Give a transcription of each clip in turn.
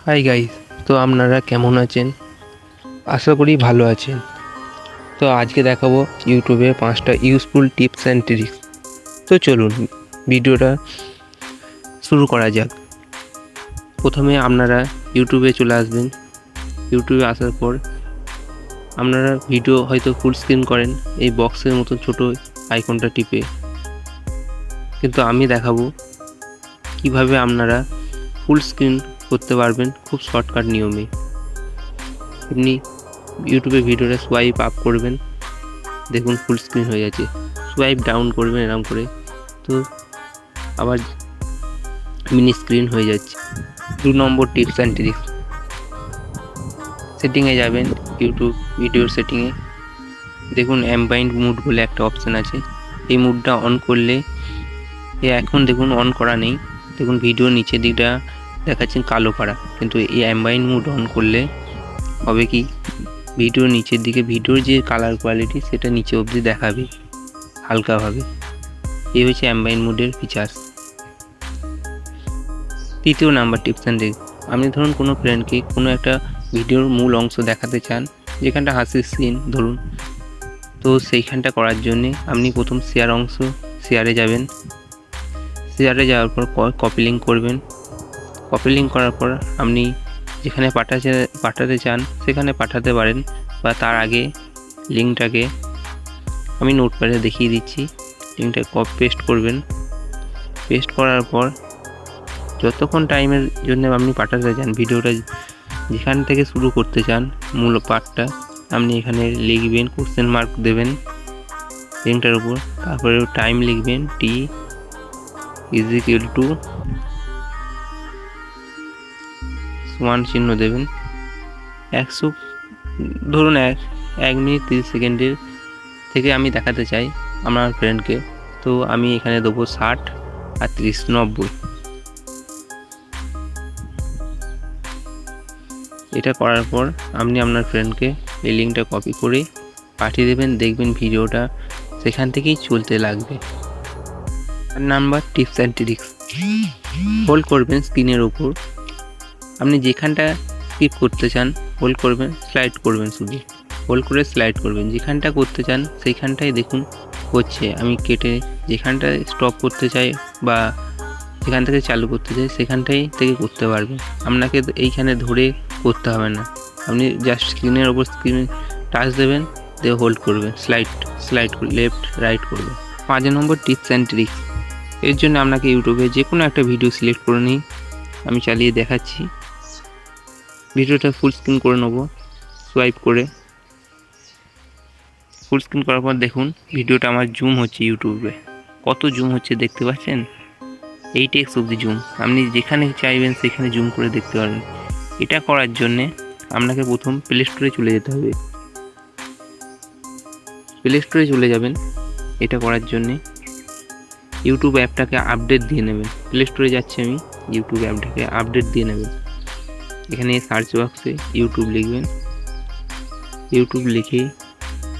Hi guys, তো আপনারা কেমন আছেন? আশা করি ভালো আছেন। তো আজকে দেখাবো ইউটিউবে 5টা ইউজফুল টিপস অ্যান্ড ট্রিক্স। তো চলুন ভিডিওটা শুরু করা যাক। প্রথমে আপনারা ইউটিউবে চলে আসবেন। ইউটিউবে আসার পর আপনারা ভিডিও হয়তো ফুল স্ক্রিন করেন এই বক্সের মতো ছোট আইকনটা টিপে, কিন্তু আমি দেখাবো কিভাবে আপনারা ফুল স্ক্রিন করতে পারবেন খুব শর্টকাট নিয়মে। আপনি ইউটিউবে ভিডিওটা সোয়াইপ আপ করবেন, দেখুন ফুল স্ক্রিন হয়ে যাচ্ছে। সোয়াইপ ডাউন করবেন এরকম করে, তো আবার মিনি স্ক্রিন হয়ে যাচ্ছে। 2 নম্বর টিপস অ্যান্ড ট্রিক্স, সেটিংয়ে যাবেন। ইউটিউব ভিডিওর সেটিংয়ে দেখুন অ্যাম্বিয়েন্ট মুড বলে একটা অপশান আছে। এই মুডটা অন করলে এখন দেখুন অন করা নেই, দেখুন ভিডিওর নিচের দিকটা দেখাচ্ছেন কালো পাড়া, কিন্তু এই অ্যাম্বিয়েন্ট মুড অন করলে হবে কি, ভিডিওর নিচের দিকে ভিডিওর যে কালার কোয়ালিটি সেটা নিচে অবধি দেখাবে হালকাভাবে। এই হচ্ছে অ্যাম্বিয়েন্ট মুডের ফিচার্স। 3য় নাম্বার টিপস অ্যান্ড ট্রিক্স, আপনি ধরুন কোনো ফ্রেন্ডকে কোনো একটা ভিডিওর মূল অংশ দেখাতে চান, যেখানটা হাসির সিন ধরুন, তো সেইখানটা করার জন্যে আপনি প্রথম শেয়ারে যাবেন। শেয়ারে যাওয়ার পর কপি লিঙ্ক করবেন। কপি লিঙ্ক করার পর আপনি যেখানে পাঠাতে চান সেখানে পাঠাতে পারেন, বা তার আগে লিঙ্কটাকে আমি নোটপ্যাডে দেখিয়ে দিচ্ছি। লিঙ্কটা পেস্ট করবেন। পেস্ট করার পর যতক্ষণ টাইমের জন্য আপনি পাঠাতে চান, ভিডিওটা যেখান থেকে শুরু করতে চান মূল পার্টটা, আপনি এখানে লিখবেন, কোশ্চেন মার্ক দেবেন লিঙ্কটার উপর, তারপরে টাইম লিখবেন T== সমান চিহ্ন দেবেন 100, ধরুন 1 মিনিট 30 সেকেন্ডের থেকে আমি দেখাতে চাই আমার ফ্রেন্ডকে, তো আমি এখানে দেবো 60 আর 30 90। এটা করার পর আপনি আপনার ফ্রেন্ডকে এই লিঙ্কটা কপি করে পাঠিয়ে দেবেন, দেখবেন ভিডিওটা সেখান থেকেই চলতে লাগবে। Number tips and tricks, hold করবেন স্ক্রিনের উপর, আপনি যেখানটা স্কিপ করতে চান হোল্ড করবেন, স্লাইড করবেন, শুধু হোল্ড করে স্লাইড করবেন। যেখানটা করতে চান সেইখানটাই দেখুন হচ্ছে, আমি কেটে যেখানটা স্টপ করতে চাই বা যেখান থেকে চালু করতে চাই সেখানটাই থেকে করতে পারবেন। আপনাকে এইখানে ধরে করতে হবে না, আপনি জাস্ট স্ক্রিনের ওপর টাচ দেবেন, দিয়ে হোল্ড করবেন, স্লাইড লেফট রাইট করবেন। 5 নম্বর টিপস অ্যান্ড ট্রিক্স, এর জন্য আপনাকে ইউটিউবে যে কোনো একটা ভিডিও সিলেক্ট করে নিই, আমি চালিয়ে দেখাচ্ছি। ভিডিওটা ফুল স্ক্রিন করে নেব, সোয়াইপ করে ফুল স্ক্রিন করার পর দেখুন ভিডিওটা আমার জুম হচ্ছে। ইউটিউবে কত জুম হচ্ছে দেখতে পাচ্ছেন, 8x অবধি জুম। আপনি যেখানে চাইবেন সেখানে জুম করে দেখতে পারবেন। এটা করার জন্যে আপনাকে প্রথম প্লে স্টোরে চলে যেতে হবে। প্লে স্টোরে চলে যাবেন। এটা করার জন্যে ইউটিউব অ্যাপটাকে আপডেট দিয়ে নেবেন। প্লে স্টোরে যাচ্ছি আমি, ইউটিউব অ্যাপটাকে আপডেট দিয়ে নেবেন। এখানে সার্চ বক্সে ইউটিউব লিখবেন। ইউটিউব লিখে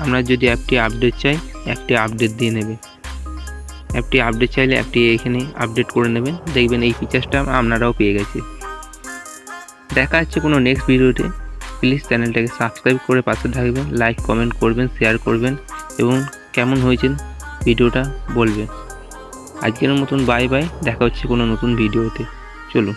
আমরা যদি অ্যাপটি আপডেট চাই, অ্যাপটি আপডেট দিয়ে নেবে। অ্যাপটি আপডেট চাইলে অ্যাপটি এখানে আপডেট করে নেবেন, দেখবেন এই ফিচার্সটা আপনারাও পেয়ে গেছে। দেখা হচ্ছে কোনো নেক্সট ভিডিওতে। প্লিজ চ্যানেলটাকে সাবস্ক্রাইব করে পাশে থাকবেন, লাইক কমেন্ট করবেন, শেয়ার করবেন এবং কেমন হয়েছে ভিডিওটা বলবেন। আজকের মতন বাই বাই, দেখা হচ্ছে কোনো নতুন ভিডিওতে। চলুন।